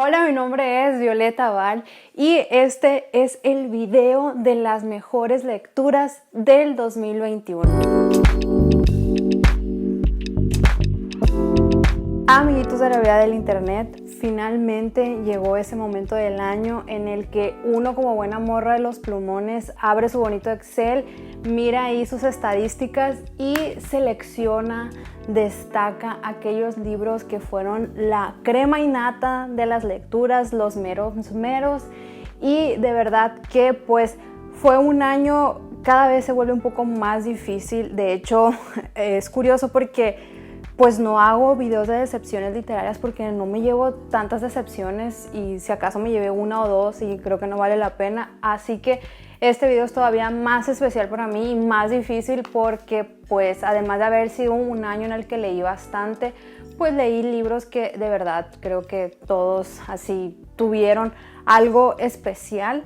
Hola, mi nombre es Violeta Val y este es el video de las mejores lecturas del 2021. Amiguitos de la vida del internet, finalmente llegó ese momento del año en el que uno, como buena morra de los plumones, abre su bonito Excel, mira ahí sus estadísticas y selecciona, destaca aquellos libros que fueron la crema innata de las lecturas, los meros meros, y de verdad que pues fue un año, cada vez se vuelve un poco más difícil. De hecho, es curioso porque pues no hago videos de decepciones literarias porque no me llevo tantas decepciones, y si acaso me llevé una o dos y creo que no vale la pena. Así que este video es todavía más especial para mí y más difícil porque pues además de haber sido un año en el que leí bastante, pues leí libros que de verdad creo que todos así tuvieron algo especial.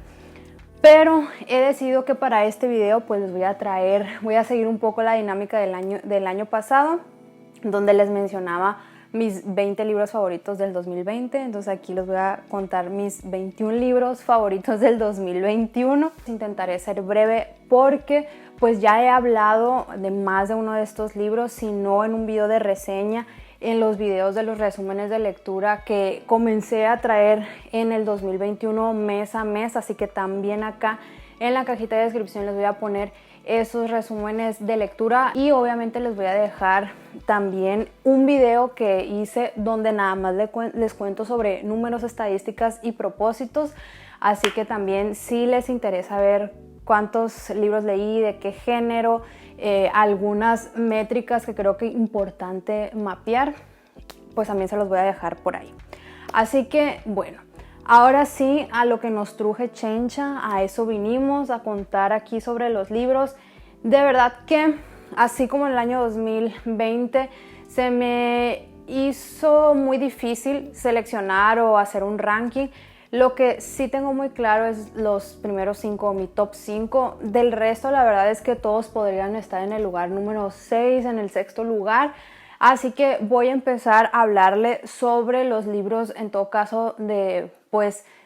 Pero he decidido que para este video pues les voy a seguir un poco la dinámica del año pasado, donde les mencionaba mis 20 libros favoritos del 2020. Entonces aquí les voy a contar mis 21 libros favoritos del 2021. Intentaré ser breve porque pues ya he hablado de más de uno de estos libros, si no en un video de reseña, en los videos de los resúmenes de lectura que comencé a traer en el 2021 mes a mes. Así que también acá en la cajita de descripción les voy a poner esos resúmenes de lectura, y obviamente les voy a dejar también un video que hice donde nada más les cuento sobre números, estadísticas y propósitos. Así que también, si les interesa ver cuántos libros leí, de qué género, algunas métricas que creo que es importante mapear, pues también se los voy a dejar por ahí. Así que bueno, ahora sí, a lo que nos truje chencha, a eso vinimos, a contar aquí sobre los libros. De verdad que, así como en el año 2020, se me hizo muy difícil seleccionar o hacer un ranking. Lo que sí tengo muy claro es los primeros 5, mi top 5. Del resto, la verdad es que todos podrían estar en el lugar número 6, en el sexto lugar. Así que voy a empezar a hablarle sobre los libros, en todo caso, de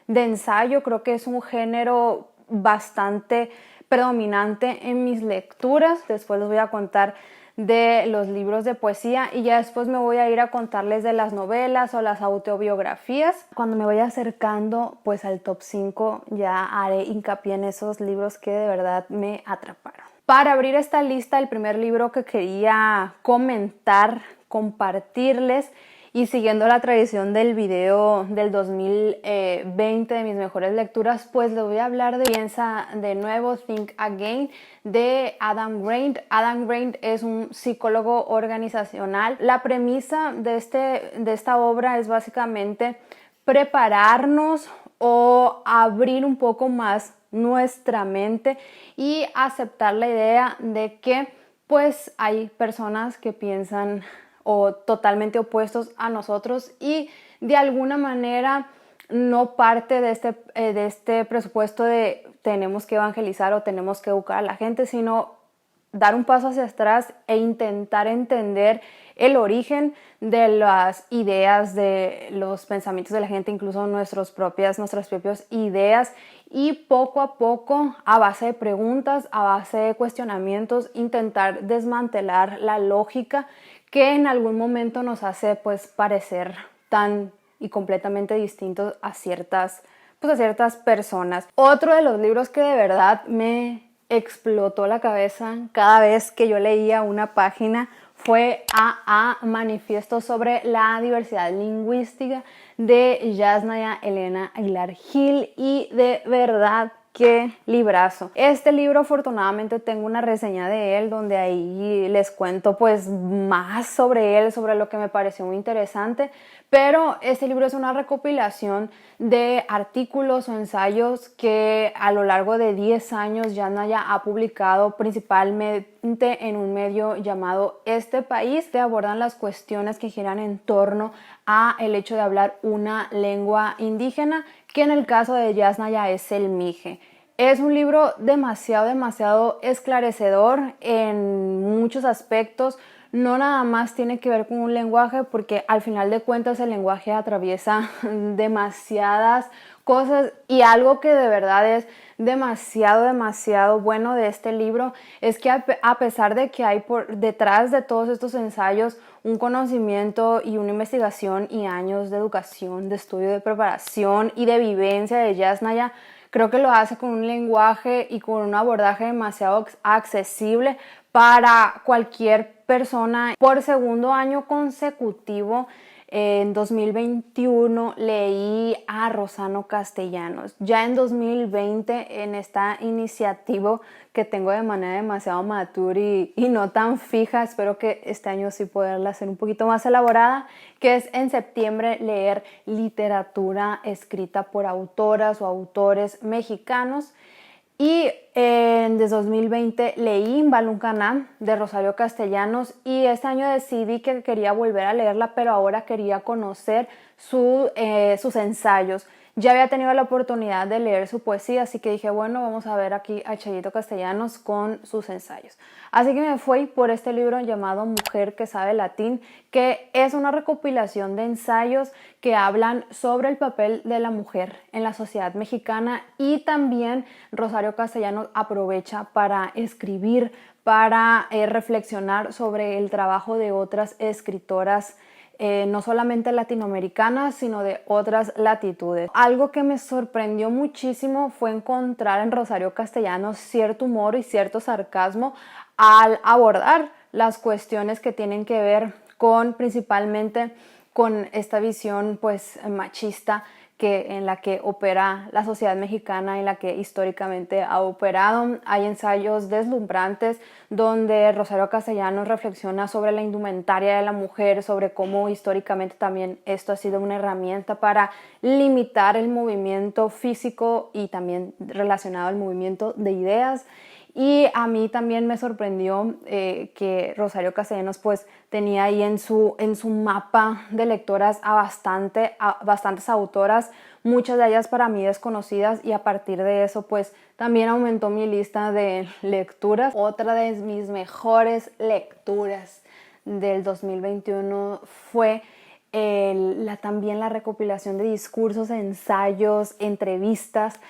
ensayo. Creo que es un género bastante predominante en mis lecturas. Después les voy a contar de los libros de poesía y ya después me voy a ir a contarles de las novelas o las autobiografías. Cuando me vaya acercando pues al top 5 ya haré hincapié en esos libros que de verdad me atraparon. Para abrir esta lista, el primer libro que quería comentar, compartirles, y siguiendo la tradición del video del 2020 de mis mejores lecturas, pues les voy a hablar de Piensa de nuevo, Think Again, de Adam Grant. Adam Grant es un psicólogo organizacional. La premisa de esta obra es básicamente prepararnos o abrir un poco más nuestra mente y aceptar la idea de que pues hay personas que piensan o totalmente opuestos a nosotros, y de alguna manera no parte de este presupuesto de tenemos que evangelizar o tenemos que educar a la gente, sino dar un paso hacia atrás e intentar entender el origen de las ideas, de los pensamientos de la gente, incluso nuestras propias ideas, y poco a poco, a base de preguntas, a base de cuestionamientos, intentar desmantelar la lógica que en algún momento nos hace pues parecer tan y completamente distintos a ciertas personas. Otro de los libros que de verdad me explotó la cabeza cada vez que yo leía una página fue Manifiesto sobre la diversidad lingüística, de Yasnaya Elena Aguilar Gil, y de verdad qué librazo. Este libro, afortunadamente, tengo una reseña de él donde ahí les cuento pues más sobre él, sobre lo que me pareció muy interesante. Pero este libro es una recopilación de artículos o ensayos que a lo largo de 10 años Yasnaya ha publicado, principalmente en un medio llamado Este País, que abordan las cuestiones que giran en torno a el hecho de hablar una lengua indígena, que en el caso de Yasnaya es el mije. Es un libro demasiado esclarecedor en muchos aspectos. no nada más tiene que ver con un lenguaje, porque al final de cuentas el lenguaje atraviesa demasiadas cosas, y algo que de verdad es demasiado bueno de este libro es que a pesar de que hay por detrás de todos estos ensayos un conocimiento y una investigación y años de educación, de estudio, de preparación y de vivencia de Yasnaya, creo que lo hace con un lenguaje y con un abordaje demasiado accesible para cualquier persona. Por segundo año consecutivo, en 2021 leí a Rossano Castellanos. Ya en 2020, en esta iniciativa que tengo de manera demasiado madura y no tan fija, espero que este año sí poderla hacer un poquito más elaborada, que es en septiembre leer literatura escrita por autoras o autores mexicanos. Y desde 2020 leí Baluncanam de Rosario Castellanos, y este año decidí que quería volver a leerla, pero ahora quería conocer sus ensayos. Ya había tenido la oportunidad de leer su poesía, así que dije, bueno, vamos a ver aquí a Chayito Castellanos con sus ensayos. Así que me fui por este libro llamado Mujer que sabe latín, que es una recopilación de ensayos que hablan sobre el papel de la mujer en la sociedad mexicana, y también Rosario Castellanos aprovecha para escribir, para reflexionar sobre el trabajo de otras escritoras, no solamente latinoamericanas, sino de otras latitudes. Algo que me sorprendió muchísimo fue encontrar en Rosario Castellanos cierto humor y cierto sarcasmo al abordar las cuestiones que tienen que ver con, principalmente, con esta visión pues machista en la que opera la sociedad mexicana y la que históricamente ha operado. Hay ensayos deslumbrantes donde Rosario Castellanos reflexiona sobre la indumentaria de la mujer, sobre cómo históricamente también esto ha sido una herramienta para limitar el movimiento físico y también relacionado al movimiento de ideas. Y a mí también me sorprendió que Rosario Castellanos pues tenía ahí en su mapa de lectoras a bastantes autoras, muchas de ellas para mí desconocidas, y a partir de eso pues también aumentó mi lista de lecturas. Otra de mis mejores lecturas del 2021 fue también la recopilación de discursos, ensayos, entrevistas,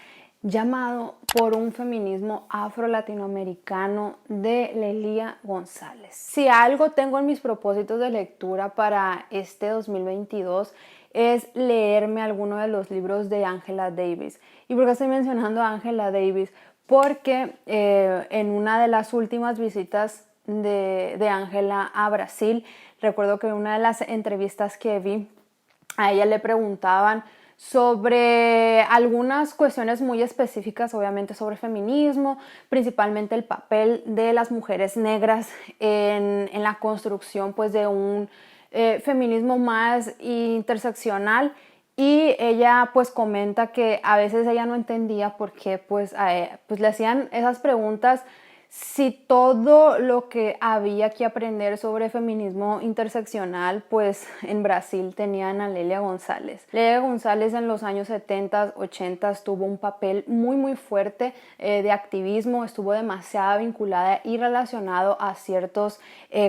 llamado Por un feminismo afro-latinoamericano, de Lelia González. Si algo tengo en mis propósitos de lectura para este 2022 es leerme alguno de los libros de Angela Davis. ¿Y por qué estoy mencionando a Angela Davis? Porque en una de las últimas visitas de Angela a Brasil, recuerdo que en una de las entrevistas que vi, a ella le preguntaban sobre algunas cuestiones muy específicas, obviamente sobre feminismo, principalmente el papel de las mujeres negras en la construcción pues de un feminismo más interseccional. Y ella pues comenta que a veces ella no entendía por qué pues le hacían esas preguntas, si todo lo que había que aprender sobre feminismo interseccional, pues en Brasil tenían a Lelia González. Lelia González en los años 70, 80 tuvo un papel muy fuerte de activismo, estuvo demasiado vinculada y relacionado a ciertos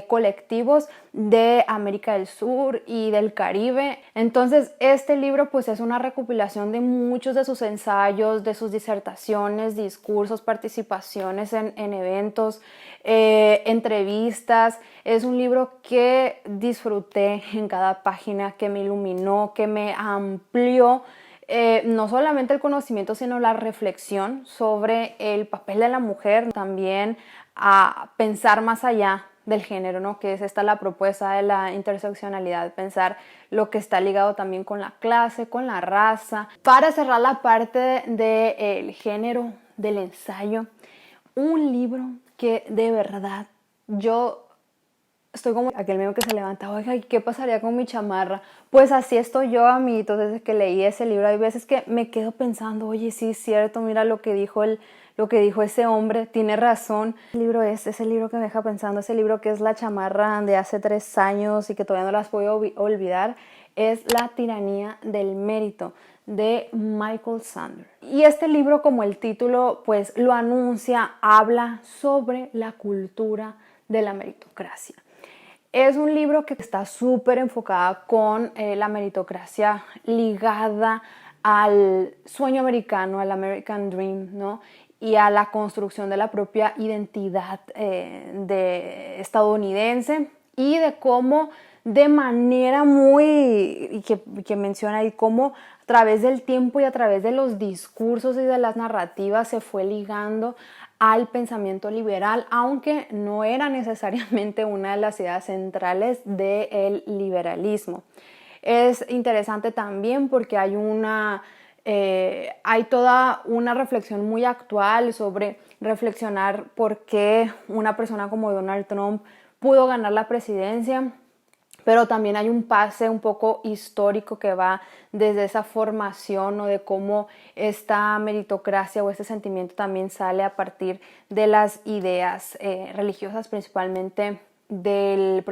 colectivos de América del Sur y del Caribe. Entonces este libro pues es una recopilación de muchos de sus ensayos, de sus disertaciones, discursos, participaciones en eventos, entrevistas. Es un libro que disfruté en cada página, que me iluminó, que me amplió no solamente el conocimiento, sino la reflexión sobre el papel de la mujer, también a pensar más allá del género, ¿no? Que es esta la propuesta de la interseccionalidad, pensar lo que está ligado también con la clase, con la raza. Para cerrar la parte del género, del ensayo, un libro que de verdad yo estoy como aquel meme que se levanta, oiga, ¿y qué pasaría con mi chamarra? Pues así estoy yo, amiguitos, desde que leí ese libro. Hay veces que me quedo pensando, oye, sí es cierto, mira lo que dijo ese hombre, tiene razón. El libro es ese libro que me deja pensando, ese libro que es La chamarra de hace 3 años y que todavía no las puedo olvidar, es La tiranía del mérito, de Michael Sandel. Y este libro, como el título pues lo anuncia, habla sobre la cultura de la meritocracia. Es un libro que está súper enfocada con la meritocracia ligada al sueño americano, al American Dream, ¿no? Y a la construcción de la propia identidad de estadounidense y de cómo de manera muy, y que menciona ahí, cómo a través del tiempo y a través de los discursos y de las narrativas se fue ligando al pensamiento liberal, aunque no era necesariamente una de las ideas centrales del liberalismo. Es interesante también porque hay toda una reflexión muy actual sobre reflexionar por qué una persona como Donald Trump pudo ganar la presidencia, pero también hay un pase un poco histórico que va desde esa formación, ¿no? De cómo esta meritocracia o este sentimiento también sale a partir de las ideas religiosas, principalmente de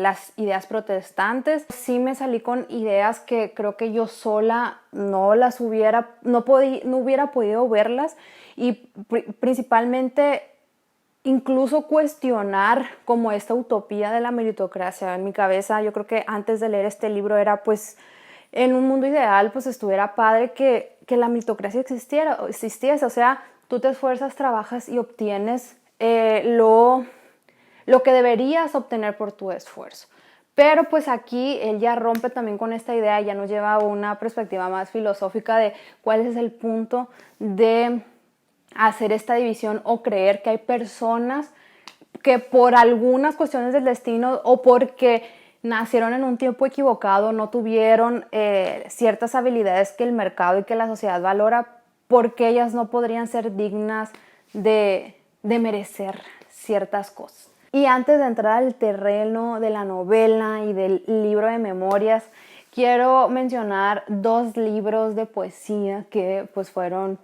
las ideas protestantes. Sí me salí con ideas que creo que yo sola no hubiera podido verlas, y principalmente incluso cuestionar como esta utopía de la meritocracia. En mi cabeza, yo creo que antes de leer este libro era, pues, en un mundo ideal, pues estuviera padre que la meritocracia existiese. O sea, tú te esfuerzas, trabajas y obtienes lo que deberías obtener por tu esfuerzo. Pero pues aquí él ya rompe también con esta idea, ya nos lleva a una perspectiva más filosófica de cuál es el punto de hacer esta división o creer que hay personas que por algunas cuestiones del destino o porque nacieron en un tiempo equivocado, no tuvieron ciertas habilidades que el mercado y que la sociedad valora, porque ellas no podrían ser dignas de merecer ciertas cosas. Y antes de entrar al terreno de la novela y del libro de memorias, quiero mencionar 2 libros de poesía que pues fueron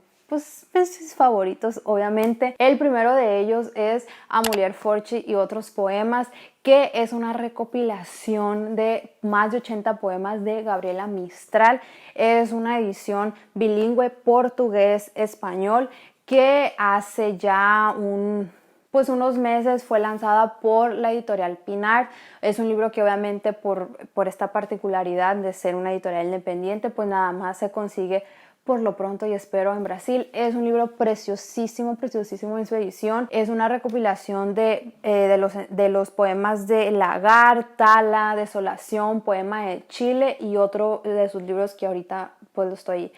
mis favoritos, obviamente. El primero de ellos es Amulier Forchi y otros poemas, que es una recopilación de más de 80 poemas de Gabriela Mistral. Es una edición bilingüe portugués-español que hace ya unos meses fue lanzada por la editorial Pinar. Es un libro que obviamente por esta particularidad de ser una editorial independiente, pues nada más se consigue por lo pronto y espero en Brasil. Es un libro preciosísimo, preciosísimo en su edición. Es una recopilación de los poemas de Lagar, Tala, Desolación, Poema de Chile y otro de sus libros que ahorita pues lo estoy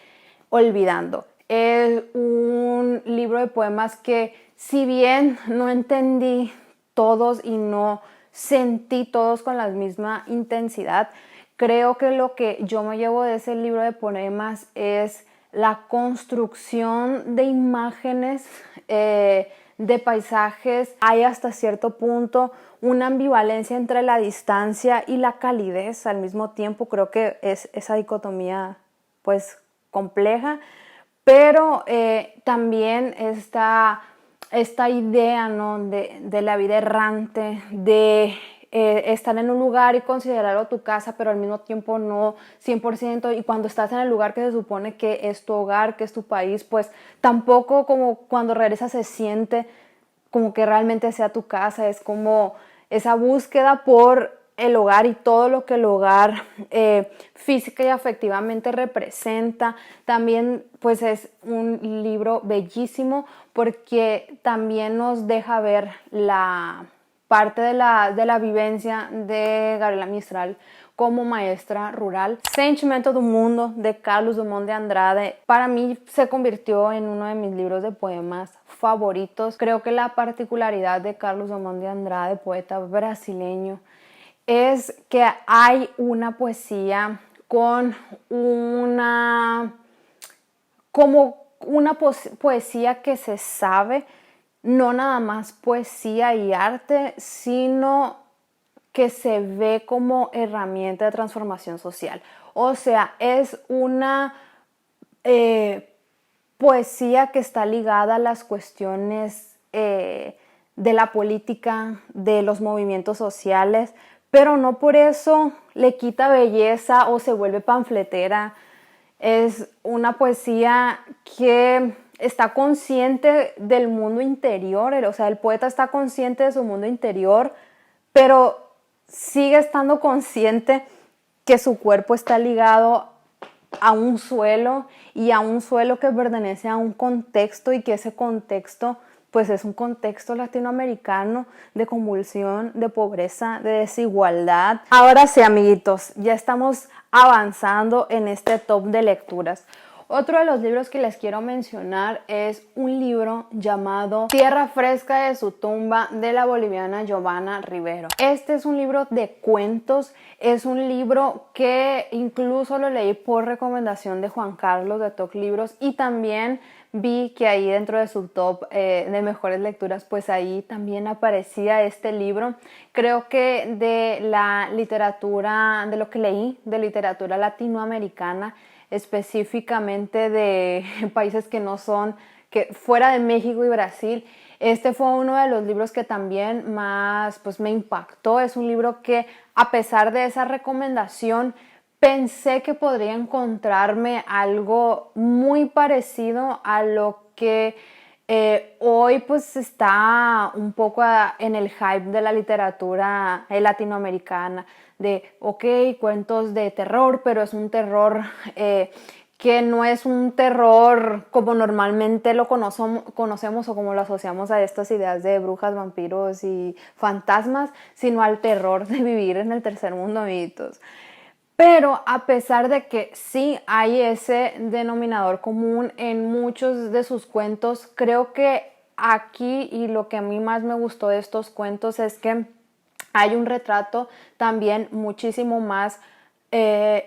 olvidando. Es un libro de poemas que, si bien no entendí todos y no sentí todos con la misma intensidad, creo que lo que yo me llevo de ese libro de poemas es la construcción de imágenes, de paisajes. Hay hasta cierto punto una ambivalencia entre la distancia y la calidez al mismo tiempo. Creo que es esa dicotomía pues compleja, pero también esta idea, ¿no? de la vida errante, de estar en un lugar y considerarlo tu casa, pero al mismo tiempo no 100%, y cuando estás en el lugar que se supone que es tu hogar, que es tu país, pues tampoco como cuando regresas se siente como que realmente sea tu casa. Es como esa búsqueda por el hogar y todo lo que el hogar física y afectivamente representa. También pues es un libro bellísimo porque también nos deja ver la parte de la vivencia de Gabriela Mistral como maestra rural. Sentimento do Mundo, de Carlos Drummond de Andrade, para mí se convirtió en uno de mis libros de poemas favoritos. Creo que la particularidad de Carlos Drummond de Andrade, poeta brasileño, es que hay una poesía con una poesía que se sabe, no nada más poesía y arte, sino que se ve como herramienta de transformación social. O sea, es una poesía que está ligada a las cuestiones de la política, de los movimientos sociales, pero no por eso le quita belleza o se vuelve panfletera. Es una poesía que está consciente del mundo interior, o sea, el poeta está consciente de su mundo interior, pero sigue estando consciente que su cuerpo está ligado a un suelo y a un suelo que pertenece a un contexto y que ese contexto pues es un contexto latinoamericano de convulsión, de pobreza, de desigualdad. Ahora sí, amiguitos, ya estamos avanzando en este top de lecturas. Otro de los libros que les quiero mencionar es un libro llamado Tierra Fresca de su tumba, de la boliviana Giovanna Rivero. Este es un libro de cuentos, es un libro que incluso lo leí por recomendación de Juan Carlos de Toc Libros, y también vi que ahí dentro de su top de mejores lecturas, pues ahí también aparecía este libro. Creo que de la literatura, de lo que leí, de literatura latinoamericana, específicamente de países que no son, que fuera de México y Brasil, este fue uno de los libros que también más pues me impactó. Es un libro que, a pesar de esa recomendación, pensé que podría encontrarme algo muy parecido a lo que hoy pues está un poco en el hype de la literatura latinoamericana, de ok, cuentos de terror, pero es un terror que no es un terror como normalmente lo conocemos o como lo asociamos a estas ideas de brujas, vampiros y fantasmas, sino al terror de vivir en el tercer mundo, amiguitos. Pero a pesar de que sí hay ese denominador común en muchos de sus cuentos, creo que aquí, y lo que a mí más me gustó de estos cuentos, es que hay un retrato también muchísimo más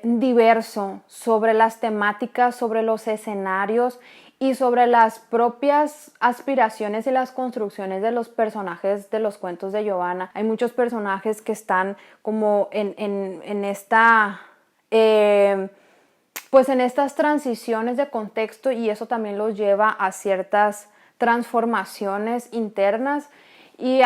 diverso sobre las temáticas, sobre los escenarios y sobre las propias aspiraciones y las construcciones de los personajes de los cuentos de Giovanna. Hay muchos personajes que están como en esta pues en estas transiciones de contexto, y eso también los lleva a ciertas transformaciones internas. Y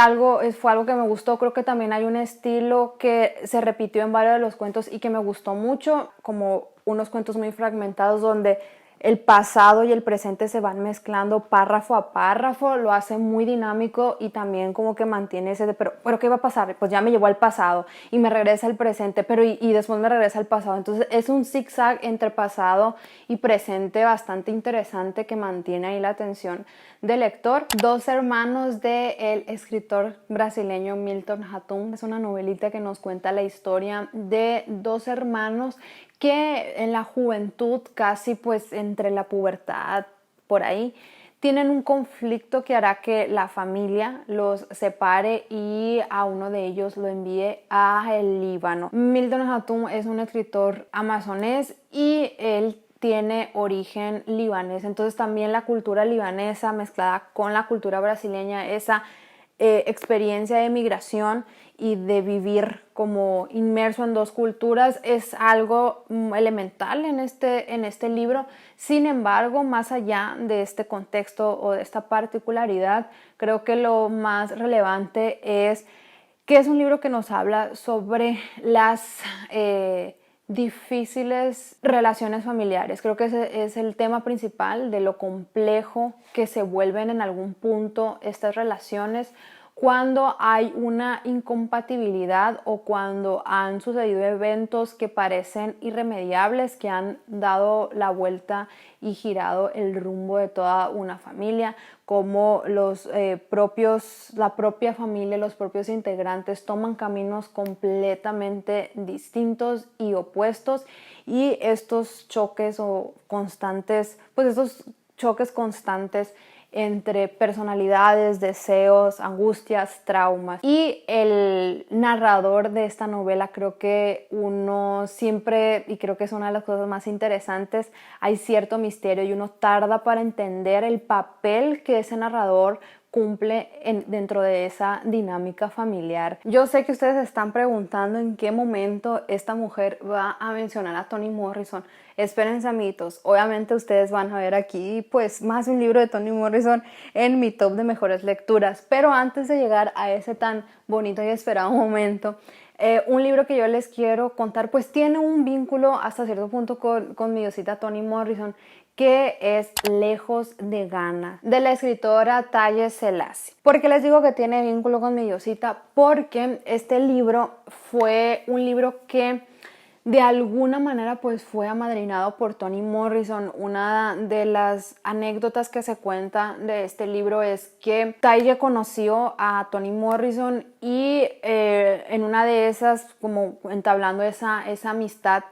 fue algo que me gustó. Creo que también hay un estilo que se repitió en varios de los cuentos y que me gustó mucho, como unos cuentos muy fragmentados donde el pasado y el presente se van mezclando párrafo a párrafo. Lo hace muy dinámico y también como que mantiene ese de, pero ¿qué va a pasar? Pues ya me llevó al pasado y me regresa al presente, pero y después me regresa al pasado. Entonces es un zigzag entre pasado y presente bastante interesante que mantiene ahí la atención del lector. Dos hermanos del escritor brasileño Milton Hatum. Es una novelita que nos cuenta la historia de dos hermanos que en la juventud, casi pues entre la pubertad, por ahí, tienen un conflicto que hará que la familia los separe y a uno de ellos lo envíe a el Líbano. Milton Hatum es un escritor amazonés y él tiene origen libanés, entonces también la cultura libanesa mezclada con la cultura brasileña, esa experiencia de migración y de vivir como inmerso en dos culturas, es algo elemental en este libro. Sin embargo, más allá de este contexto o de esta particularidad, creo que lo más relevante es que es un libro que nos habla sobre las difíciles relaciones familiares. Creo que ese es el tema principal de lo complejo que se vuelven en algún punto estas relaciones cuando hay una incompatibilidad o cuando han sucedido eventos que parecen irremediables, que han dado la vuelta y girado el rumbo de toda una familia, como la propia familia, los propios integrantes toman caminos completamente distintos y opuestos, y estos choques constantes entre personalidades, deseos, angustias, traumas. Y el narrador de esta novela, creo que uno siempre, y creo que es una de las cosas más interesantes, hay cierto misterio y uno tarda para entender el papel que ese narrador cumple dentro de esa dinámica familiar. Yo sé que ustedes se están preguntando en qué momento esta mujer va a mencionar a Toni Morrison. Espérense, amiguitos, obviamente ustedes van a ver aquí pues más de un libro de Toni Morrison en mi top de mejores lecturas, pero antes de llegar a ese tan bonito y esperado momento, Un libro que yo les quiero contar, pues tiene un vínculo hasta cierto punto con mi diosita Toni Morrison, que es Lejos de Ghana, de la escritora Taiye Selasi. ¿Por qué les digo que tiene vínculo con mi diosita? Porque este libro fue un libro que de alguna manera pues fue amadrinado por Toni Morrison. Una de las anécdotas que se cuenta de este libro es que Taiye conoció a Toni Morrison y en una de esas, como entablando esa amistad,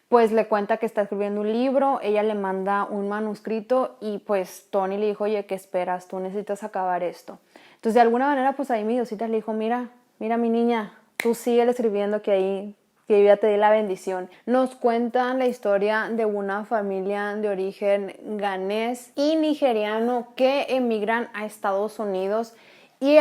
pues le cuenta que está escribiendo un libro, ella le manda un manuscrito y pues Toni le dijo, oye, ¿qué esperas? Tú necesitas acabar esto. Entonces de alguna manera pues ahí mi diosita le dijo, mira mi niña, tú sigue escribiendo que yo ya te di la bendición. Nos cuentan la historia de una familia de origen ganés y nigeriano que emigran a Estados Unidos. Y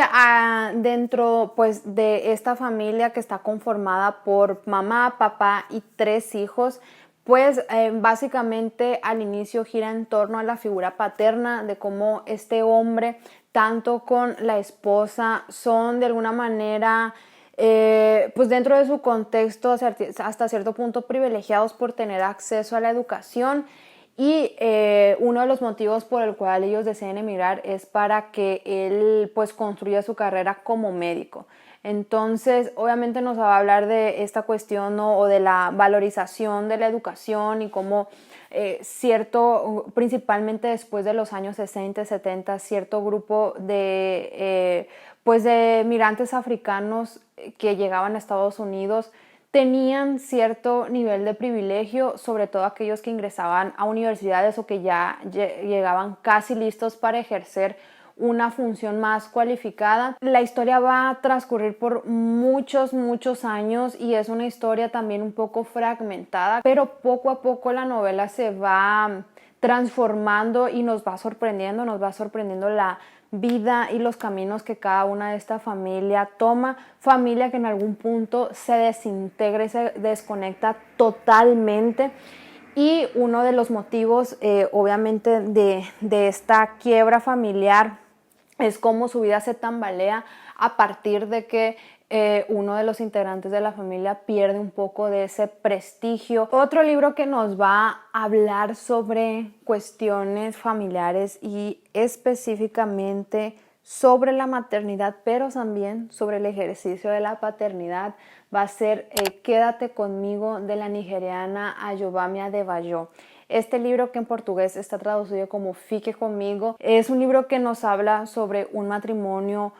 dentro pues de esta familia que está conformada por mamá, papá y 3 hijos, pues básicamente al inicio gira en torno a la figura paterna, de cómo este hombre, tanto con la esposa, son de alguna manera pues dentro de su contexto hasta cierto punto privilegiados por tener acceso a la educación. Y uno de los motivos por el cual ellos deciden emigrar es para que él pues construya su carrera como médico. Entonces obviamente nos va a hablar de esta cuestión, ¿no? O de la valorización de la educación y cómo principalmente después de los años 60 y 70, cierto grupo pues de migrantes africanos que llegaban a Estados Unidos tenían cierto nivel de privilegio, sobre todo aquellos que ingresaban a universidades o que ya llegaban casi listos para ejercer una función más cualificada. La historia va a transcurrir por muchos años y es una historia también un poco fragmentada, pero poco a poco la novela se va transformando y nos va sorprendiendo la vida y los caminos que cada una de esta familia toma, familia que en algún punto se desintegra y se desconecta totalmente. Y uno de los motivos obviamente de esta quiebra familiar es cómo su vida se tambalea a partir de que uno de los integrantes de la familia pierde un poco de ese prestigio. Otro libro que nos va a hablar sobre cuestiones familiares y específicamente sobre la maternidad, pero también sobre el ejercicio de la paternidad, va a ser Quédate conmigo, de la nigeriana Ayobami Adebayo. Este libro, que en portugués está traducido como Fique conmigo, es un libro que nos habla sobre un matrimonio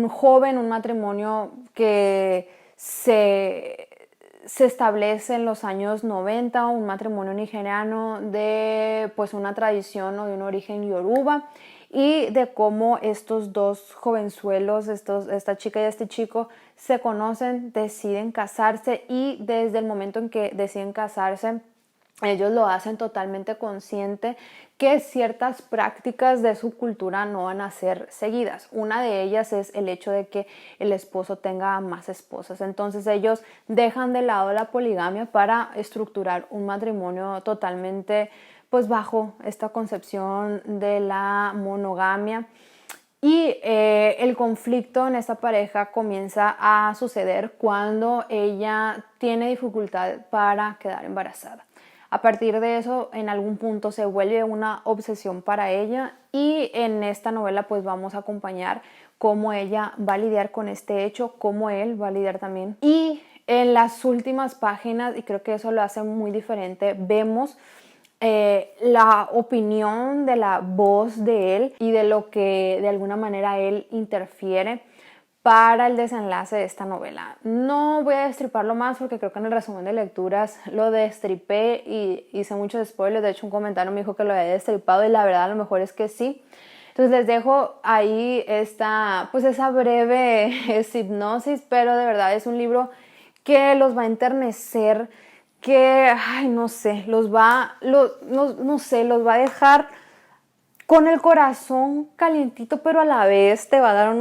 joven, un matrimonio que se establece en los años 90, un matrimonio nigeriano de pues una tradición o de un origen yoruba, y de cómo estos dos jovenzuelos, esta chica y este chico, se conocen, deciden casarse, y desde el momento en que deciden casarse, ellos lo hacen totalmente consciente que ciertas prácticas de su cultura no van a ser seguidas. Una de ellas es el hecho de que el esposo tenga más esposas. Entonces ellos dejan de lado la poligamia para estructurar un matrimonio totalmente pues bajo esta concepción de la monogamia. Y el conflicto en esta pareja comienza a suceder cuando ella tiene dificultad para quedar embarazada. A partir de eso, en algún punto se vuelve una obsesión para ella, y en esta novela pues vamos a acompañar cómo ella va a lidiar con este hecho, cómo él va a lidiar también. Y en las últimas páginas, y creo que eso lo hace muy diferente, vemos la opinión de la voz de él y de lo que de alguna manera él interfiere para el desenlace de esta novela. No voy a destriparlo más porque creo que en el resumen de lecturas lo destripé y hice muchos spoilers. De hecho, un comentario me dijo que lo había destripado y la verdad a lo mejor es que sí. Entonces les dejo ahí esa breve hipnosis, pero de verdad es un libro que los va a enternecer, que, no sé, los va a dejar con el corazón calientito, pero a la vez te va a dar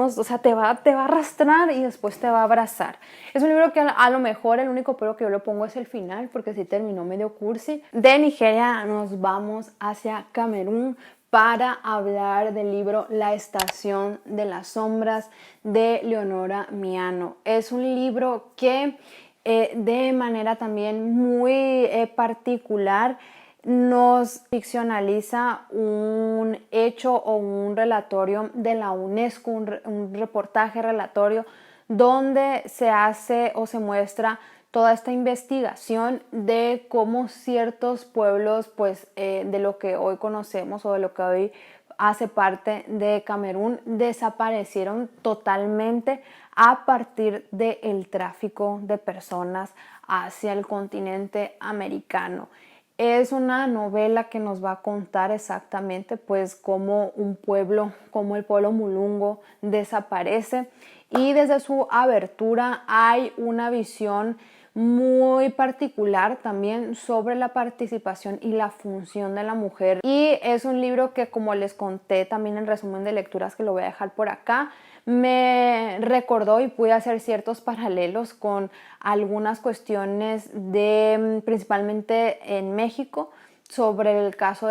te va a arrastrar y después te va a abrazar. Es un libro que a lo mejor el único pero que yo le pongo es el final, porque sí terminó medio cursi. De Nigeria nos vamos hacia Camerún para hablar del libro La estación de las sombras de Leonora Miano. Es un libro que de manera también muy particular nos ficcionaliza un hecho o un relatorio de la UNESCO, un reportaje relatorio donde se hace o se muestra toda esta investigación de cómo ciertos pueblos, pues de lo que hoy conocemos o de lo que hoy hace parte de Camerún, desaparecieron totalmente a partir del tráfico de personas hacia el continente americano. Es una novela que nos va a contar exactamente pues cómo un pueblo, como el pueblo mulungo desaparece, y desde su abertura hay una visión muy particular también sobre la participación y la función de la mujer. Y es un libro que, como les conté también en resumen de lecturas, que lo voy a dejar por acá, me recordó y pude hacer ciertos paralelos con algunas cuestiones de principalmente en México, sobre el caso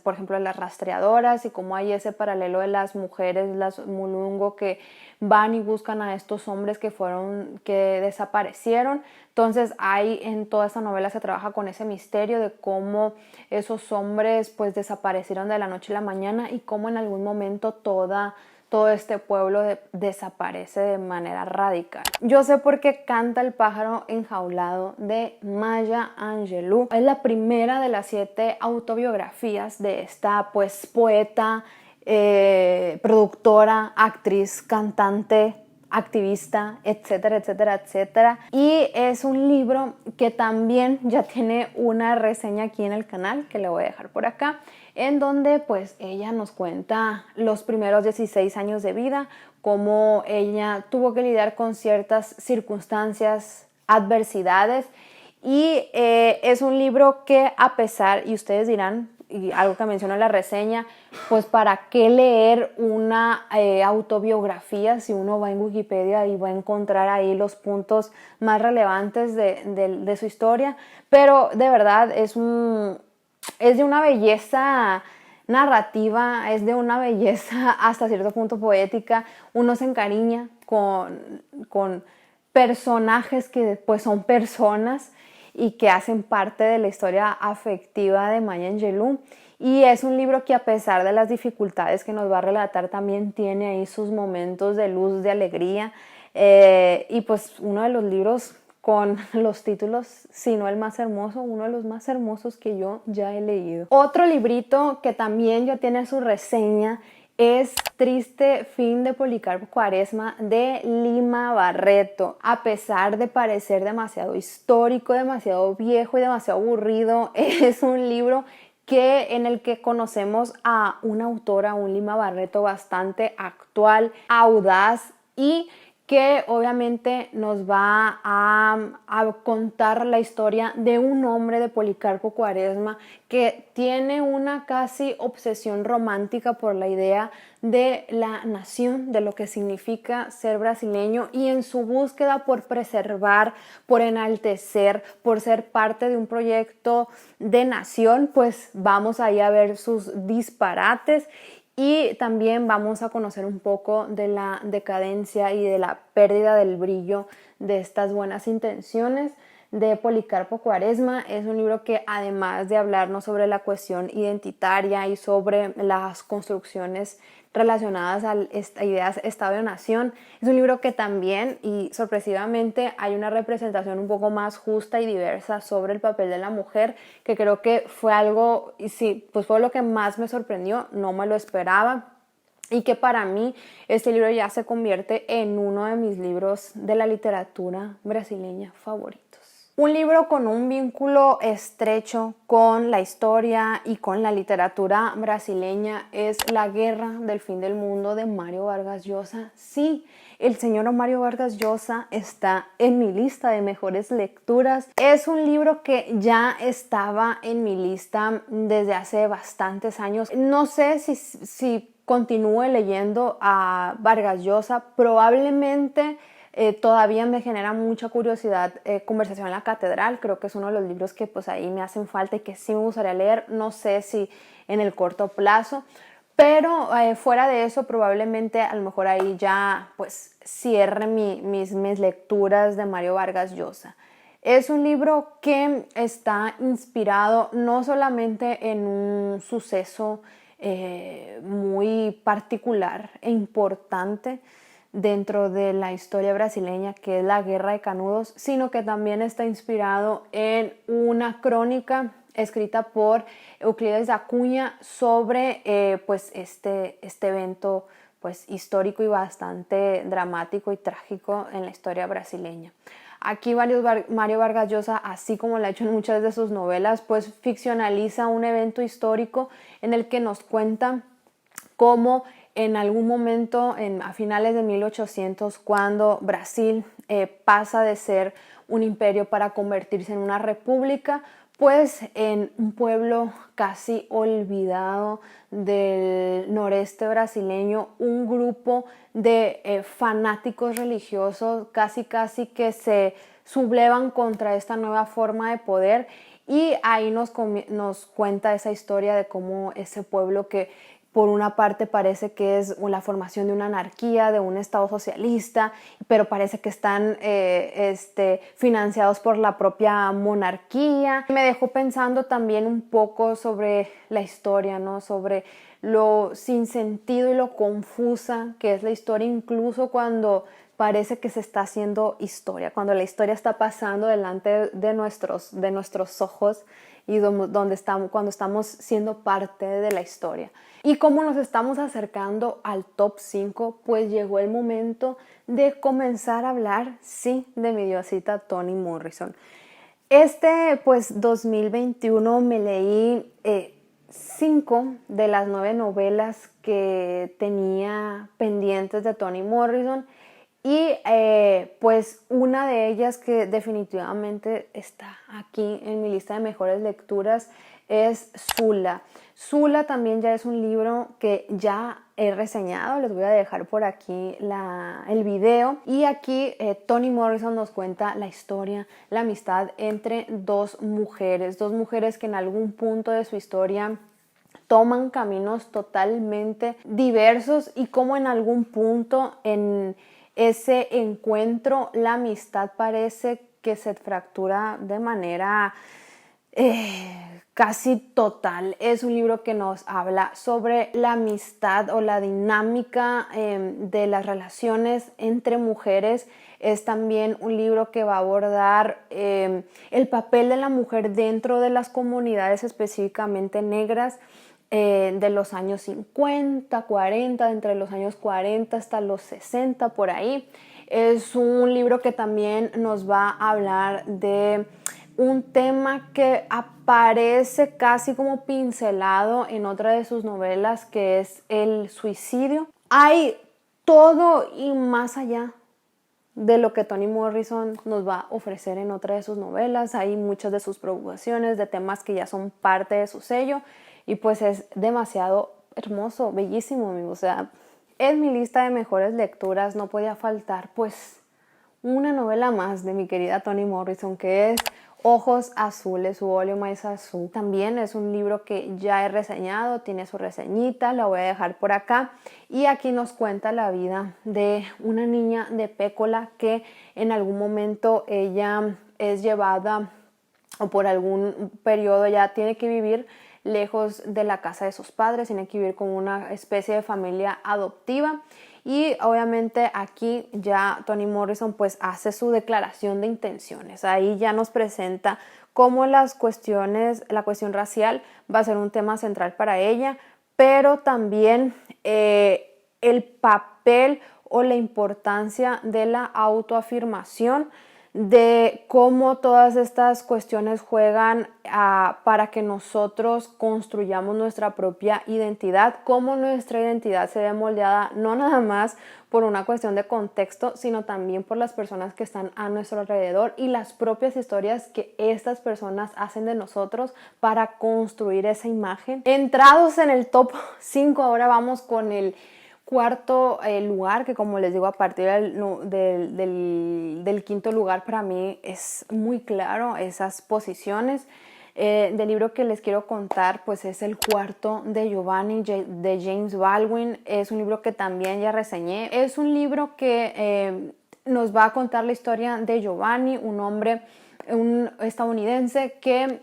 por ejemplo, de las rastreadoras, y cómo hay ese paralelo de las mujeres, las mulungo, que van y buscan a estos hombres que desaparecieron. Entonces ahí en toda esta novela se trabaja con ese misterio de cómo esos hombres pues desaparecieron de la noche a la mañana, y cómo en algún momento todo este pueblo desaparece de manera radical. Yo sé por qué canta el pájaro enjaulado, de Maya Angelou. Es la primera de las 7 autobiografías de esta pues poeta, productora, actriz, cantante, activista, etcétera, etcétera, etcétera. Y es un libro que también ya tiene una reseña aquí en el canal, que le voy a dejar por acá, en donde pues ella nos cuenta los primeros 16 años de vida, cómo ella tuvo que lidiar con ciertas circunstancias, adversidades, y es un libro que, a pesar, y ustedes dirán, y algo que menciono en la reseña, pues para qué leer una autobiografía si uno va en Wikipedia y va a encontrar ahí los puntos más relevantes de su historia. Pero de verdad es de una belleza narrativa, es de una belleza hasta cierto punto poética. Uno se encariña con personajes que pues son personas y que hacen parte de la historia afectiva de Maya Angelou. Y es un libro que, a pesar de las dificultades que nos va a relatar, también tiene ahí sus momentos de luz, de alegría, y pues uno de los libros con los títulos, si no el más hermoso, uno de los más hermosos que yo ya he leído. Otro librito que también ya tiene su reseña es Triste fin de Policarpo Quaresma, de Lima Barreto. A pesar de parecer demasiado histórico, demasiado viejo y demasiado aburrido, es un libro en el que conocemos a una autora, un Lima Barreto bastante actual, audaz, y que obviamente nos va a contar la historia de un hombre, de Policarpo Quaresma, que tiene una casi obsesión romántica por la idea de la nación, de lo que significa ser brasileño, y en su búsqueda por preservar, por enaltecer, por ser parte de un proyecto de nación, pues vamos ahí a ver sus disparates. Y también vamos a conocer un poco de la decadencia y de la pérdida del brillo de estas buenas intenciones de Policarpo Quaresma. Es un libro que, además de hablarnos sobre la cuestión identitaria y sobre las construcciones relacionadas a ideas Estado-Nación, es un libro que también, y sorpresivamente, hay una representación un poco más justa y diversa sobre el papel de la mujer, que creo que fue algo, y sí, pues fue lo que más me sorprendió, no me lo esperaba. Y que para mí este libro ya se convierte en uno de mis libros de la literatura brasileña favoritos. Un libro con un vínculo estrecho con la historia y con la literatura brasileña es La guerra del fin del mundo, de Mario Vargas Llosa. Sí, el señor Mario Vargas Llosa está en mi lista de mejores lecturas. Es un libro que ya estaba en mi lista desde hace bastantes años. No sé si continúe leyendo a Vargas Llosa. Probablemente Todavía me genera mucha curiosidad Conversación en la Catedral. Creo que es uno de los libros que pues ahí me hacen falta y que sí me gustaría leer. No sé si en el corto plazo, pero fuera de eso probablemente a lo mejor ahí ya pues cierre mis lecturas de Mario Vargas Llosa. Es un libro que está inspirado no solamente en un suceso muy particular e importante dentro de la historia brasileña, que es la Guerra de Canudos, sino que también está inspirado en una crónica escrita por Euclides da Cunha sobre pues este evento pues histórico y bastante dramático y trágico en la historia brasileña. Aquí Mario Vargas Llosa, así como lo ha hecho en muchas de sus novelas, pues ficcionaliza un evento histórico en el que nos cuenta cómo en algún momento, a finales de 1800, cuando Brasil pasa de ser un imperio para convertirse en una república, pues en un pueblo casi olvidado del noreste brasileño, un grupo de fanáticos religiosos casi que se sublevan contra esta nueva forma de poder, y ahí nos cuenta esa historia de cómo ese pueblo, que por una parte parece que es la formación de una anarquía, de un estado socialista, pero parece que están financiados por la propia monarquía. Me dejó pensando también un poco sobre la historia, ¿no? Sobre lo sin sentido y lo confusa que es la historia, incluso cuando parece que se está haciendo historia, cuando la historia está pasando delante de nuestros ojos, y cuando estamos siendo parte de la historia. Y como nos estamos acercando al top 5, pues llegó el momento de comenzar a hablar, sí, de mi diosita Toni Morrison. Pues 2021 me leí 5 de las 9 novelas que tenía pendientes de Toni Morrison, y pues una de ellas que definitivamente está aquí en mi lista de mejores lecturas es Zula. Zula también ya es un libro que ya he reseñado, les voy a dejar por aquí el video. Y aquí Toni Morrison nos cuenta la historia, la amistad entre dos mujeres que en algún punto de su historia toman caminos totalmente diversos, y cómo en algún punto en ese encuentro la amistad parece que se fractura de manera casi total. Es un libro que nos habla sobre la amistad o la dinámica de las relaciones entre mujeres. Es también un libro que va a abordar el papel de la mujer dentro de las comunidades específicamente negras, de los años 50, 40, entre los años 40 hasta los 60, por ahí. Es un libro que también nos va a hablar de un tema que aparece casi como pincelado en otra de sus novelas, que es el suicidio. Hay todo y más allá de lo que Toni Morrison nos va a ofrecer en otra de sus novelas. Hay muchas de sus provocaciones, de temas que ya son parte de su sello, y pues es demasiado hermoso, bellísimo, amigo. O sea, en mi lista de mejores lecturas no podía faltar pues una novela más de mi querida Toni Morrison, que es Ojos Azules, su volumen es azul. También es un libro que ya he reseñado, tiene su reseñita, la voy a dejar por acá. Y aquí nos cuenta la vida de una niña de Pécola que en algún momento ella es llevada, o por algún periodo ya tiene que vivir lejos de la casa de sus padres, tiene que vivir con una especie de familia adoptiva. Y obviamente aquí ya Toni Morrison pues hace su declaración de intenciones. Ahí ya nos presenta cómo la cuestión racial va a ser un tema central para ella, pero también el papel o la importancia de la autoafirmación, de cómo todas estas cuestiones juegan para que nosotros construyamos nuestra propia identidad, cómo nuestra identidad se ve moldeada no nada más por una cuestión de contexto, sino también por las personas que están a nuestro alrededor y las propias historias que estas personas hacen de nosotros para construir esa imagen. Entrados en el top 5, ahora vamos con el cuarto lugar, que como les digo, a partir del quinto lugar para mí es muy claro esas posiciones. Del libro que les quiero contar, pues es El cuarto de Giovanni de James Baldwin. Es un libro que también ya reseñé. Es un libro que nos va a contar la historia de Giovanni, un hombre, un estadounidense que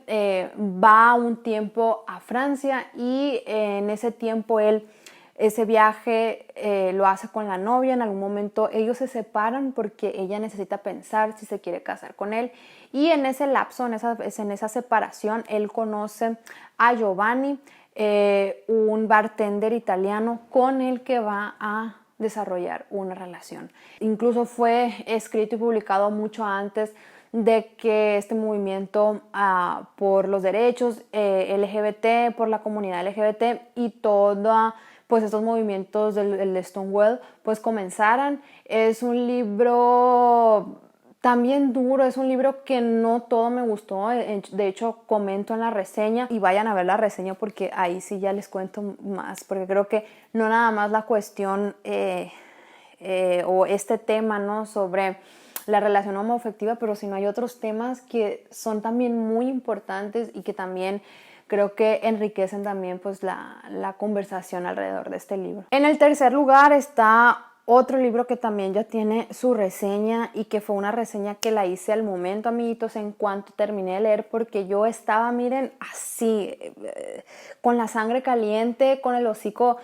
va un tiempo a Francia y en ese tiempo ese viaje lo hace con la novia. En algún momento ellos se separan porque ella necesita pensar si se quiere casar con él, y en ese lapso, en esa separación, él conoce a Giovanni, un bartender italiano con el que va a desarrollar una relación. Incluso fue escrito y publicado mucho antes de que este movimiento por los derechos LGBT, por la comunidad LGBT y toda pues estos movimientos del Stonewall pues comenzaran. Es un libro también duro, es un libro que no todo me gustó. De hecho, comento en la reseña, y vayan a ver la reseña porque ahí sí ya les cuento más, porque creo que no nada más la cuestión o este tema, ¿no?, sobre la relación homoafectiva, pero sino hay otros temas que son también muy importantes y que también creo que enriquecen también pues la conversación alrededor de este libro. En el tercer lugar está otro libro que también ya tiene su reseña, y que fue una reseña que la hice al momento, amiguitos, en cuanto terminé de leer, porque yo estaba, miren, así, con la sangre caliente, con el hocico,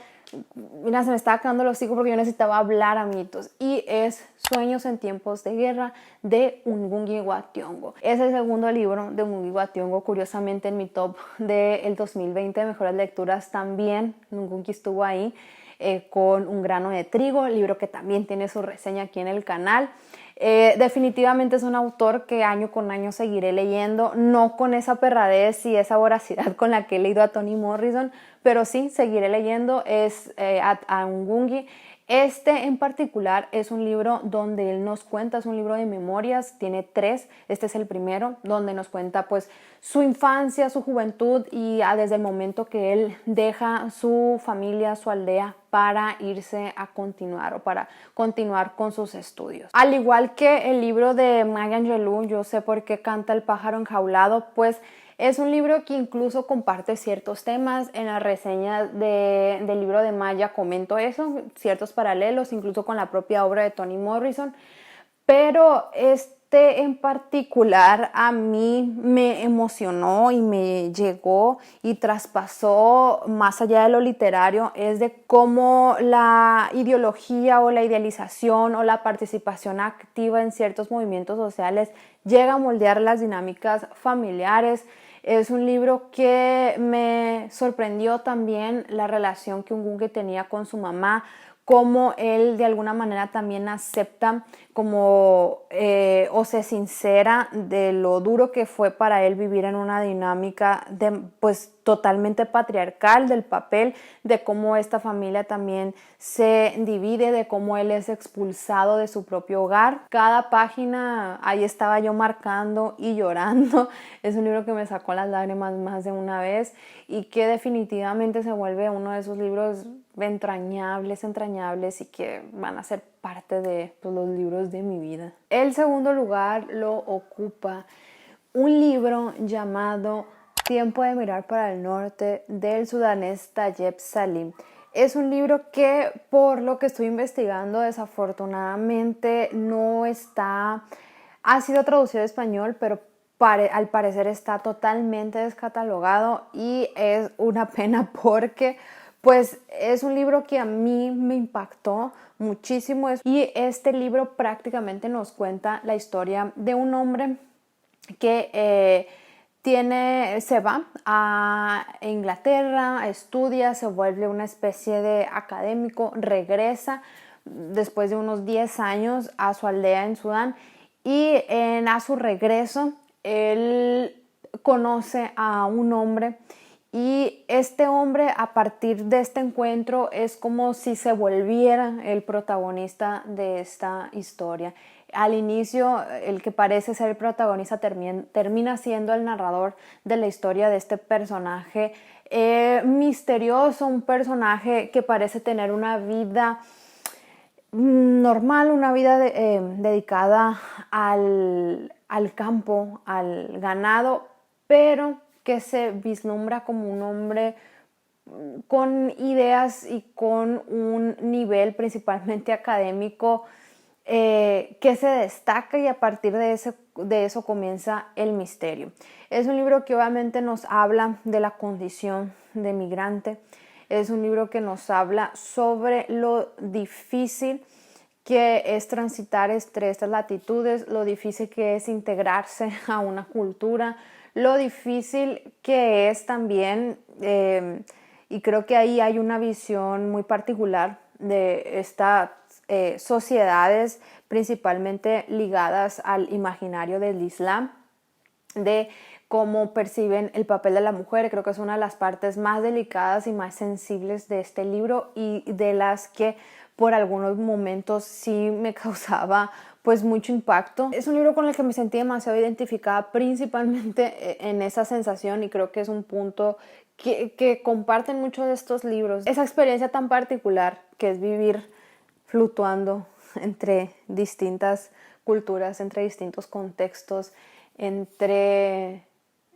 mira, se me estaba quedando el hocico porque yo necesitaba hablar, amiguitos, y es Sueños en tiempos de guerra de Ngugi wa Thiong'o. Es el segundo libro de Ngugi wa Thiong'o. Curiosamente, en mi top del 2020 de mejores lecturas también Ngugi estuvo ahí, con Un grano de trigo, libro que también tiene su reseña aquí en el canal. Definitivamente es un autor que año con año seguiré leyendo, no con esa perradez y esa voracidad con la que he leído a Toni Morrison, pero sí seguiré leyendo a Ngugi. Este en particular es un libro donde él nos cuenta, es un libro de memorias, tiene 3, este es el primero, donde nos cuenta pues su infancia, su juventud y desde el momento que él deja su familia, su aldea, para irse a continuar o para continuar con sus estudios. Al igual que el libro de Maya Angelou, Yo sé por qué canta el pájaro enjaulado, pues es un libro que incluso comparte ciertos temas. En la reseña del libro de Maya comento eso, ciertos paralelos, incluso con la propia obra de Toni Morrison. Pero este en particular a mí me emocionó y me llegó y traspasó más allá de lo literario. Es de cómo la ideología o la idealización o la participación activa en ciertos movimientos sociales llega a moldear las dinámicas familiares. Es un libro que me sorprendió también la relación que Ngugi tenía con su mamá, cómo él de alguna manera también acepta como o se sincera de lo duro que fue para él vivir en una dinámica pues totalmente patriarcal, del papel, de cómo esta familia también se divide, de cómo él es expulsado de su propio hogar. Cada página ahí estaba yo marcando y llorando. Es un libro que me sacó las lágrimas más de una vez y que definitivamente se vuelve uno de esos libros entrañables y que van a ser parte de pues, los libros de mi vida. El segundo lugar lo ocupa un libro llamado Tiempo de mirar para el norte del sudanés Tayeb Salim. Es un libro que, por lo que estoy investigando, desafortunadamente no ha sido traducido al español, pero al parecer está totalmente descatalogado, y es una pena porque pues es un libro que a mí me impactó muchísimo, y este libro prácticamente nos cuenta la historia de un hombre que se va a Inglaterra, estudia, se vuelve una especie de académico, regresa después de unos 10 años a su aldea en Sudán, y a su regreso él conoce a un hombre, y este hombre, a partir de este encuentro, es como si se volviera el protagonista de esta historia. Al inicio, el que parece ser el protagonista termina siendo el narrador de la historia de este personaje misterioso, un personaje que parece tener una vida normal, una vida dedicada al campo, al ganado, pero que se vislumbra como un hombre con ideas y con un nivel principalmente académico que se destaca, y a partir de eso comienza el misterio. Es un libro que obviamente nos habla de la condición de migrante. Es un libro que nos habla sobre lo difícil que es transitar entre estas latitudes, lo difícil que es integrarse a una cultura, lo difícil que es también, y creo que ahí hay una visión muy particular de estas sociedades principalmente ligadas al imaginario del Islam, de cómo perciben el papel de la mujer. Creo que es una de las partes más delicadas y más sensibles de este libro, y de las que por algunos momentos sí me causaba pues mucho impacto. Es un libro con el que me sentí demasiado identificada, principalmente en esa sensación, y creo que es un punto que comparten muchos de estos libros. Esa experiencia tan particular que es vivir fluctuando entre distintas culturas, entre distintos contextos, entre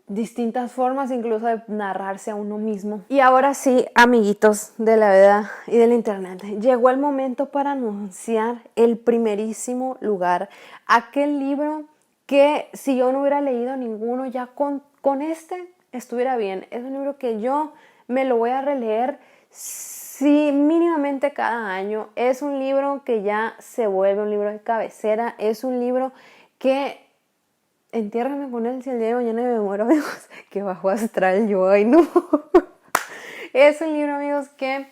distintas formas incluso de narrarse a uno mismo. Y ahora sí, amiguitos de la vida y del internet, llegó el momento para anunciar el primerísimo lugar, aquel libro que si yo no hubiera leído ninguno, ya con este estuviera bien. Es un libro que yo me lo voy a releer sí, mínimamente cada año. Es un libro que ya se vuelve un libro de cabecera. Es un libro que, entiérrame con él si el día de mañana me muero, amigos. Qué bajo astral yo, ay no. Es un libro, amigos, que...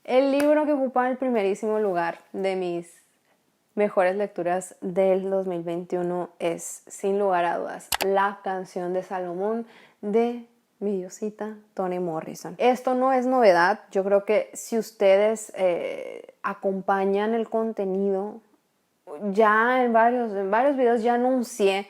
el libro que ocupa el primerísimo lugar de mis mejores lecturas del 2021 es, sin lugar a dudas, La canción de Salomón de mi diosita Toni Morrison. Esto no es novedad. Yo creo que si ustedes acompañan el contenido, ya en varios videos ya anuncié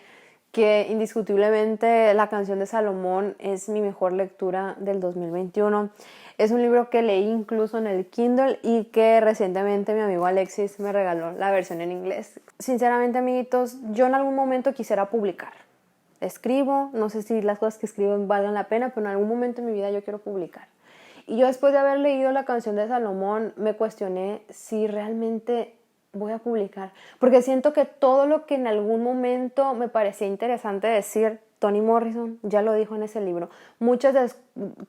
que indiscutiblemente La canción de Salomón es mi mejor lectura del 2021. Es un libro que leí incluso en el Kindle y que recientemente mi amigo Alexis me regaló la versión en inglés. Sinceramente, amiguitos, yo en algún momento quisiera publicar. Escribo, no sé si las cosas que escribo valgan la pena, pero en algún momento en mi vida yo quiero publicar. Y yo, después de haber leído La canción de Salomón, me cuestioné si realmente voy a publicar, porque siento que todo lo que en algún momento me parecía interesante decir, Toni Morrison ya lo dijo en ese libro. Muchas de las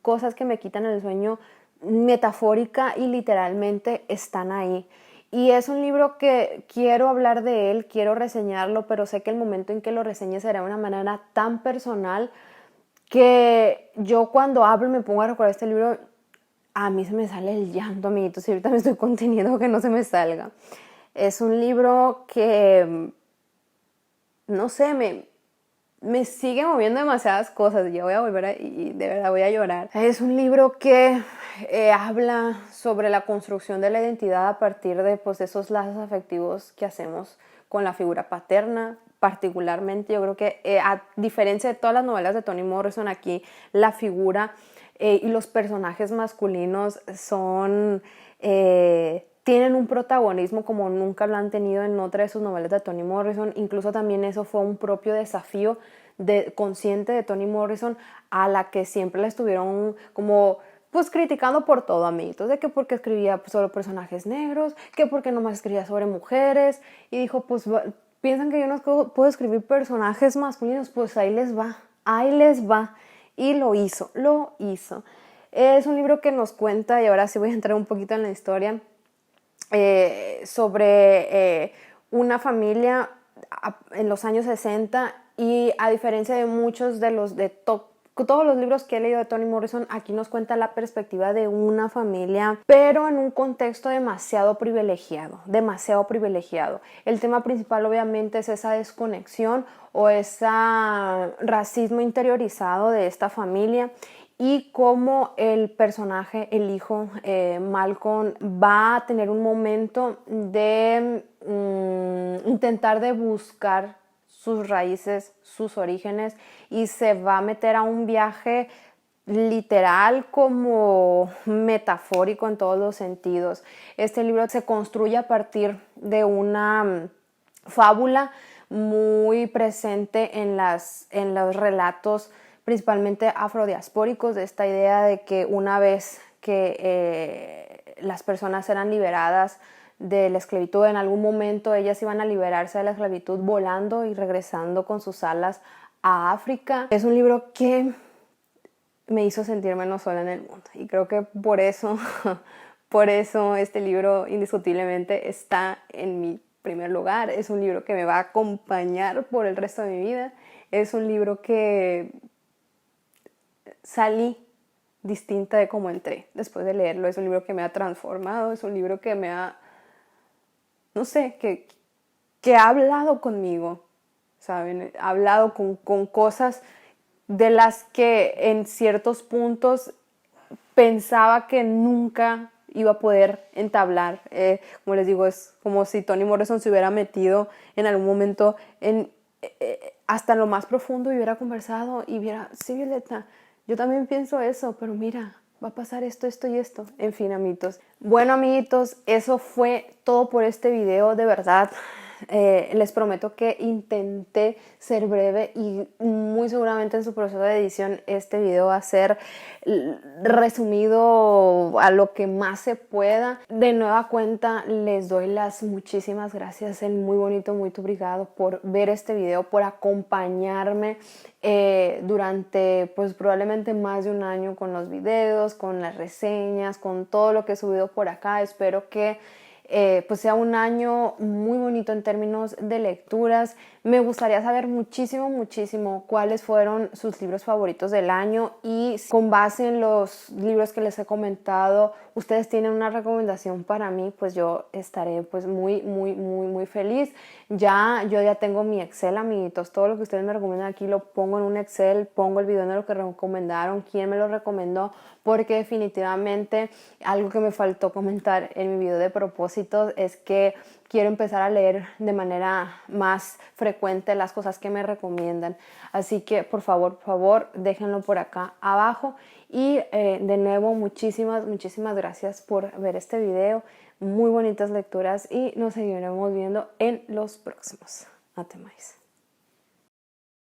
cosas que me quitan el sueño, metafórica y literalmente, están ahí. Y es un libro que quiero hablar de él, quiero reseñarlo, pero sé que el momento en que lo reseñe será de una manera tan personal que yo, cuando hablo y me pongo a recordar este libro, a mí se me sale el llanto, amiguitos, y ahorita me estoy conteniendo que no se me salga. Es un libro que, no sé, me sigue moviendo demasiadas cosas. Yo voy a volver y de verdad voy a llorar. Es un libro que habla sobre la construcción de la identidad a partir de pues, esos lazos afectivos que hacemos con la figura paterna. Particularmente, yo creo que a diferencia de todas las novelas de Toni Morrison, aquí la figura y los personajes masculinos son... tienen un protagonismo como nunca lo han tenido en otra de sus novelas de Toni Morrison. Incluso también eso fue un propio desafío consciente de Toni Morrison, a la que siempre la estuvieron como pues criticando por todo, amiguitos, de que porque escribía pues, sobre personajes negros, que porque nomás escribía sobre mujeres, y dijo pues piensan que yo no puedo escribir personajes masculinos, pues ahí les va, y lo hizo. Es un libro que nos cuenta, y ahora sí voy a entrar un poquito en la historia, sobre una familia en los años 60, y a diferencia de muchos de todos los libros que he leído de Toni Morrison, aquí nos cuenta la perspectiva de una familia, pero en un contexto demasiado privilegiado. El tema principal obviamente es esa desconexión o ese racismo interiorizado de esta familia, y cómo el personaje, el hijo, Malcolm, va a tener un momento de intentar de buscar sus raíces, sus orígenes, y se va a meter a un viaje literal como metafórico en todos los sentidos. Este libro se construye a partir de una fábula muy presente en los relatos principalmente afrodiaspóricos, de esta idea de que una vez que las personas eran liberadas de la esclavitud, en algún momento ellas iban a liberarse de la esclavitud volando y regresando con sus alas a África. Es un libro que me hizo sentir menos sola en el mundo, y creo que por eso este libro indiscutiblemente está en mi primer lugar. Es un libro que me va a acompañar por el resto de mi vida. Es un libro que salí distinta de cómo entré después de leerlo. Es un libro que me ha transformado, es un libro que me ha, no sé, que ha hablado conmigo, ¿saben? Ha hablado con cosas de las que en ciertos puntos pensaba que nunca iba a poder entablar. Como les digo, es como si Toni Morrison se hubiera metido en algún momento hasta lo más profundo y hubiera conversado y hubiera, sí, Violeta, yo también pienso eso, pero mira, va a pasar esto, esto y esto. En fin, amiguitos. Bueno, amiguitos, eso fue todo por este video, de verdad. Les prometo que intenté ser breve y muy seguramente en su proceso de edición este video va a ser resumido a lo que más se pueda. De nueva cuenta les doy las muchísimas gracias, el muy bonito, muy obrigado por ver este video, por acompañarme durante pues probablemente más de un año con los videos, con las reseñas, con todo lo que he subido por acá. Espero que pues sea un año muy bonito en términos de lecturas. Me gustaría saber muchísimo cuáles fueron sus libros favoritos del año, y con base en los libros que les he comentado, ustedes tienen una recomendación para mí, pues yo estaré pues muy feliz. Yo ya tengo mi Excel, amiguitos. Todo lo que ustedes me recomiendan aquí lo pongo en un Excel, pongo el video de lo que recomendaron, quién me lo recomendó, porque definitivamente algo que me faltó comentar en mi video de propósitos es que quiero empezar a leer de manera más frecuente las cosas que me recomiendan. Así que por favor, déjenlo por acá abajo. Y de nuevo, muchísimas gracias por ver este video. Muy bonitas lecturas y nos seguiremos viendo en los próximos. Até mais.